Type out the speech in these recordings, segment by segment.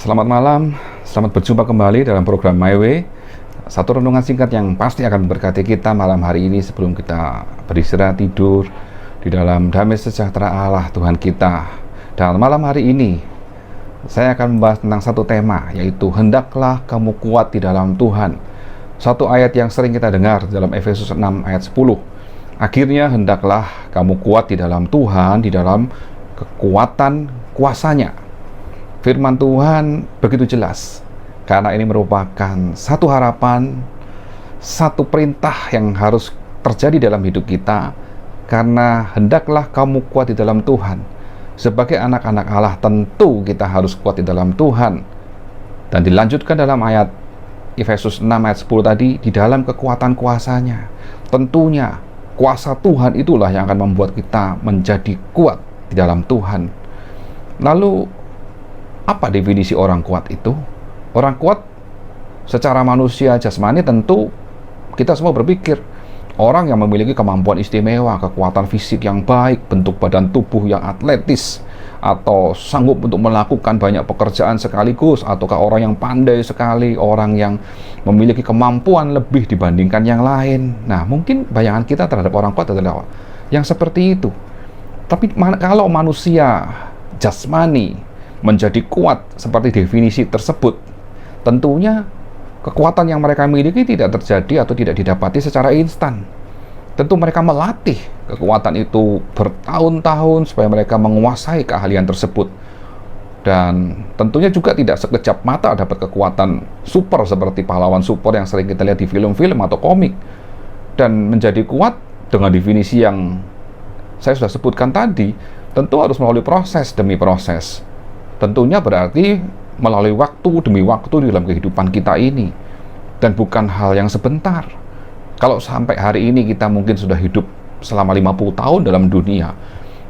Selamat malam, selamat berjumpa kembali dalam program My Way. Satu renungan singkat yang pasti akan memberkati kita malam hari ini sebelum kita beristirahat tidur di dalam damai sejahtera Allah Tuhan kita. Dan malam hari ini saya akan membahas tentang satu tema, yaitu hendaklah kamu kuat di dalam Tuhan. Satu ayat yang sering kita dengar dalam Efesus 6 ayat 10. Akhirnya hendaklah kamu kuat di dalam Tuhan, di dalam kekuatan kuasanya. Firman Tuhan begitu jelas, karena ini merupakan satu harapan, satu perintah yang harus terjadi dalam hidup kita, karena hendaklah kamu kuat di dalam Tuhan. Sebagai anak-anak Allah, tentu kita harus kuat di dalam Tuhan. Dan dilanjutkan dalam ayat Efesus 6 ayat 10 tadi, di dalam kekuatan kuasanya. Tentunya kuasa Tuhan itulah yang akan membuat kita menjadi kuat di dalam Tuhan. Lalu apa definisi orang kuat itu? Orang kuat secara manusia jasmani tentu kita semua berpikir orang yang memiliki kemampuan istimewa, kekuatan fisik yang baik, bentuk badan tubuh yang atletis, atau sanggup untuk melakukan banyak pekerjaan sekaligus, ataukah orang yang pandai sekali, orang yang memiliki kemampuan lebih dibandingkan yang lain. Nah, mungkin bayangan kita terhadap orang kuat adalah yang seperti itu. Tapi kalau manusia jasmani menjadi kuat seperti definisi tersebut, tentunya kekuatan yang mereka miliki tidak terjadi atau tidak didapati secara instan. Tentu mereka melatih kekuatan itu bertahun-tahun supaya mereka menguasai keahlian tersebut. Dan tentunya juga tidak sekejap mata dapat kekuatan super seperti pahlawan super yang sering kita lihat di film-film atau komik. Dan menjadi kuat dengan definisi yang saya sudah sebutkan tadi, tentu harus melalui proses demi proses. Tentunya berarti melalui waktu demi waktu di dalam kehidupan kita ini, dan bukan hal yang sebentar. Kalau sampai hari ini kita mungkin sudah hidup selama 50 tahun dalam dunia,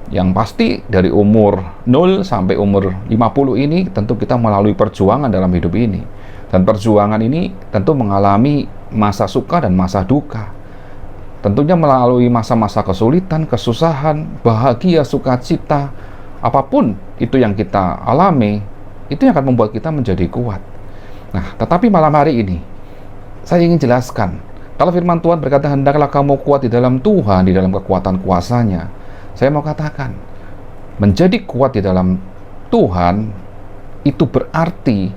yang pasti dari umur 0 sampai umur 50 ini tentu kita melalui perjuangan dalam hidup ini. Dan perjuangan ini tentu mengalami masa suka dan masa duka. Tentunya melalui masa-masa kesulitan, kesusahan, bahagia, sukacita, apapun itu yang kita alami, itu yang akan membuat kita menjadi kuat. Nah, tetapi malam hari ini saya ingin jelaskan, kalau firman Tuhan berkata hendaklah kamu kuat di dalam Tuhan, di dalam kekuatan kuasanya, saya mau katakan, menjadi kuat di dalam Tuhan itu berarti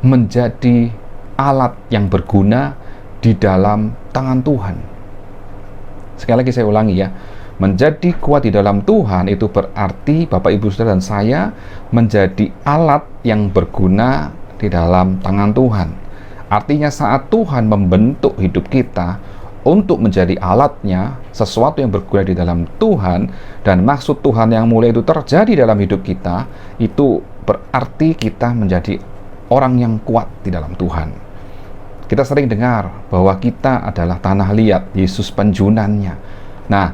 menjadi alat yang berguna di dalam tangan Tuhan. Sekali lagi saya ulangi ya, menjadi kuat di dalam Tuhan itu berarti Bapak, Ibu, Saudara, dan saya menjadi alat yang berguna di dalam tangan Tuhan. Artinya saat Tuhan membentuk hidup kita untuk menjadi alatnya, sesuatu yang berguna di dalam Tuhan, dan maksud Tuhan yang mulia itu terjadi dalam hidup kita, itu berarti kita menjadi orang yang kuat di dalam Tuhan. Kita sering dengar bahwa kita adalah tanah liat, Yesus penjunannya. Nah,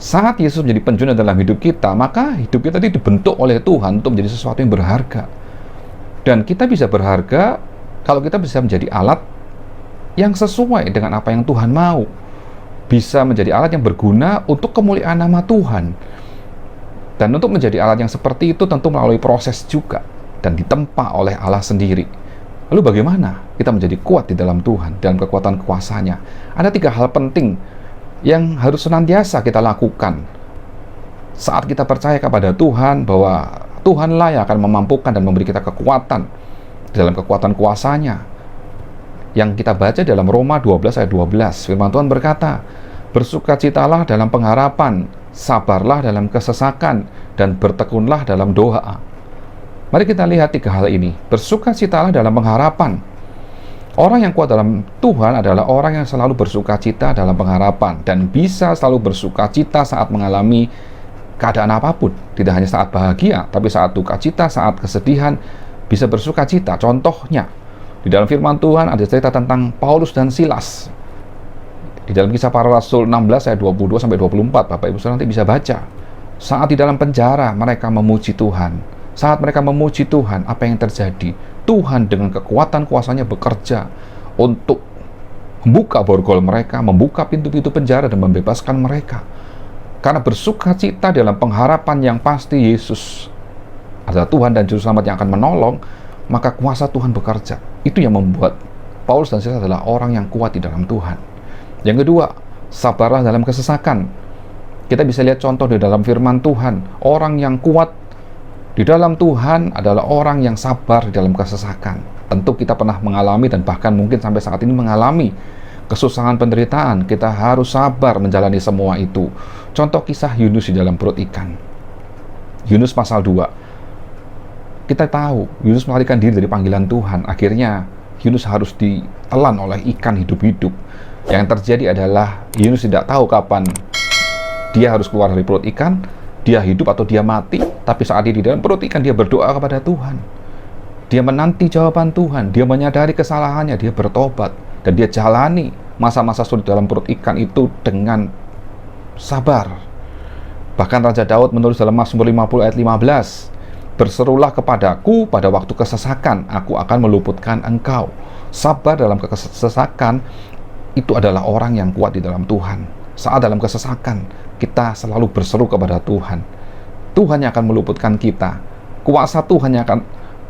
saat Yesus menjadi penjuna dalam hidup kita, maka hidup kita tadi dibentuk oleh Tuhan untuk menjadi sesuatu yang berharga. Dan kita bisa berharga kalau kita bisa menjadi alat yang sesuai dengan apa yang Tuhan mau. Bisa menjadi alat yang berguna untuk kemuliaan nama Tuhan. Dan untuk menjadi alat yang seperti itu tentu melalui proses juga, dan ditempa oleh Allah sendiri. Lalu bagaimana kita menjadi kuat di dalam Tuhan, dalam kekuatan kuasanya? Ada 3 hal penting yang harus senantiasa kita lakukan saat kita percaya kepada Tuhan, bahwa Tuhanlah yang akan memampukan dan memberi kita kekuatan dalam kekuatan kuasanya. Yang kita baca dalam Roma 12 ayat 12, firman Tuhan berkata, bersukacitalah dalam pengharapan, sabarlah dalam kesesakan, dan bertekunlah dalam doa. Mari kita lihat 3 hal ini. Bersukacitalah dalam pengharapan. Orang yang kuat dalam Tuhan adalah orang yang selalu bersukacita dalam pengharapan, dan bisa selalu bersukacita saat mengalami keadaan apapun. Tidak hanya saat bahagia, tapi saat duka cita, saat kesedihan, bisa bersukacita. Contohnya, di dalam firman Tuhan ada cerita tentang Paulus dan Silas. Di dalam Kisah Para Rasul 16 ayat 22 sampai 24, Bapak Ibu Saudara nanti bisa baca. Saat di dalam penjara mereka memuji Tuhan. Saat mereka memuji Tuhan, apa yang terjadi? Tuhan dengan kekuatan kuasanya bekerja untuk membuka borgol mereka, membuka pintu-pintu penjara, dan membebaskan mereka. Karena bersukacita dalam pengharapan yang pasti Yesus adalah Tuhan dan Juru Selamat yang akan menolong, maka kuasa Tuhan bekerja. Itu yang membuat Paulus dan Silas adalah orang yang kuat di dalam Tuhan. Yang kedua, sabarlah dalam kesesakan. Kita bisa lihat contoh di dalam firman Tuhan. Orang yang kuat di dalam Tuhan adalah orang yang sabar di dalam kesesakan. Tentu kita pernah mengalami dan bahkan mungkin sampai saat ini mengalami kesusahan, penderitaan. Kita harus sabar menjalani semua itu. Contoh kisah Yunus di dalam perut ikan. Yunus pasal 2. Kita tahu Yunus melarikan diri dari panggilan Tuhan. Akhirnya Yunus harus ditelan oleh ikan hidup-hidup. Yang terjadi adalah Yunus tidak tahu kapan dia harus keluar dari perut ikan, dia hidup atau dia mati. Tapi saat dia di dalam perut ikan, dia berdoa kepada Tuhan. Dia menanti jawaban Tuhan. Dia menyadari kesalahannya, dia bertobat. Dan dia jalani masa-masa sulit dalam perut ikan itu dengan sabar. Bahkan Raja Daud menulis dalam Mazmur 50 ayat 15, "Berserulah kepadaku pada waktu kesesakan, aku akan meluputkan engkau." Sabar dalam kesesakan itu adalah orang yang kuat di dalam Tuhan. Saat dalam kesesakan, kita selalu berseru kepada Tuhan. Tuhan yang akan meluputkan kita. Kuasa Tuhan yang akan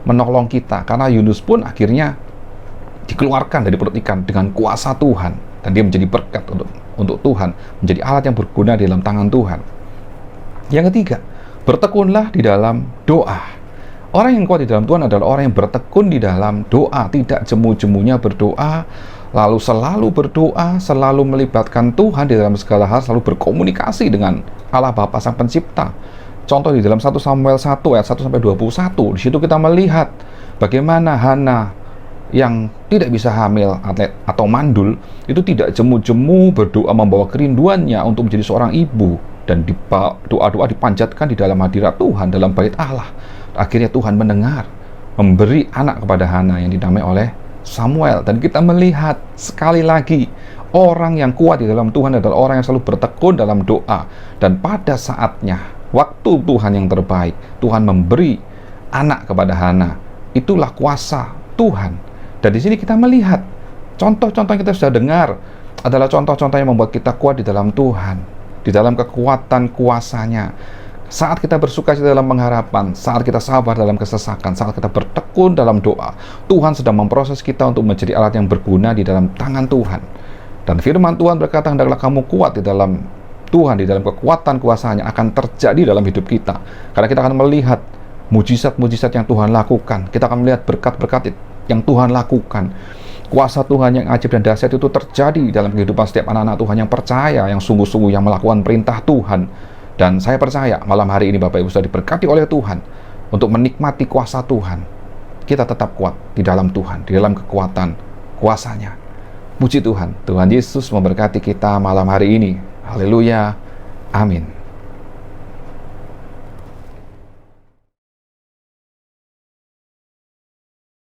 menolong kita. Karena Yunus pun akhirnya dikeluarkan dari perut ikan dengan kuasa Tuhan. Dan dia menjadi berkat untuk Tuhan. Menjadi alat yang berguna di dalam tangan Tuhan. Yang ketiga, bertekunlah di dalam doa. Orang yang kuat di dalam Tuhan adalah orang yang bertekun di dalam doa. Tidak jemu-jemunya berdoa, lalu selalu berdoa, selalu melibatkan Tuhan di dalam segala hal, selalu berkomunikasi dengan Allah Bapa Sang Pencipta. Contoh di dalam 1 Samuel 1 ayat 1-21, di situ kita melihat bagaimana Hana yang tidak bisa hamil atau mandul itu tidak jemu-jemu berdoa membawa kerinduannya untuk menjadi seorang ibu, dan doa-doa dipanjatkan di dalam hadirat Tuhan dalam bait Allah. Akhirnya Tuhan mendengar, memberi anak kepada Hana yang dinamai oleh Samuel. Dan kita melihat sekali lagi, orang yang kuat di dalam Tuhan adalah orang yang selalu bertekun dalam doa. Dan pada saatnya, waktu Tuhan yang terbaik, Tuhan memberi anak kepada Hana. Itulah kuasa Tuhan. Dan di sini kita melihat contoh-contoh yang kita sudah dengar adalah contoh-contoh yang membuat kita kuat di dalam Tuhan, di dalam kekuatan kuasanya. Saat kita bersuka cita dalam pengharapan, saat kita sabar dalam kesesakan, saat kita bertekun dalam doa, Tuhan sedang memproses kita untuk menjadi alat yang berguna di dalam tangan Tuhan. Dan firman Tuhan berkata, hendaklah kamu kuat di dalam Tuhan, di dalam kekuatan kuasanya akan terjadi dalam hidup kita. Karena kita akan melihat mujizat-mujizat yang Tuhan lakukan. Kita akan melihat berkat-berkat yang Tuhan lakukan. Kuasa Tuhan yang ajaib dan dahsyat itu terjadi dalam kehidupan setiap anak-anak Tuhan yang percaya, yang sungguh-sungguh yang melakukan perintah Tuhan. Dan saya percaya malam hari ini Bapak Ibu sudah diberkati oleh Tuhan untuk menikmati kuasa Tuhan. Kita tetap kuat di dalam Tuhan, di dalam kekuatan kuasanya. Puji Tuhan, Tuhan Yesus memberkati kita malam hari ini. Haleluya, amin.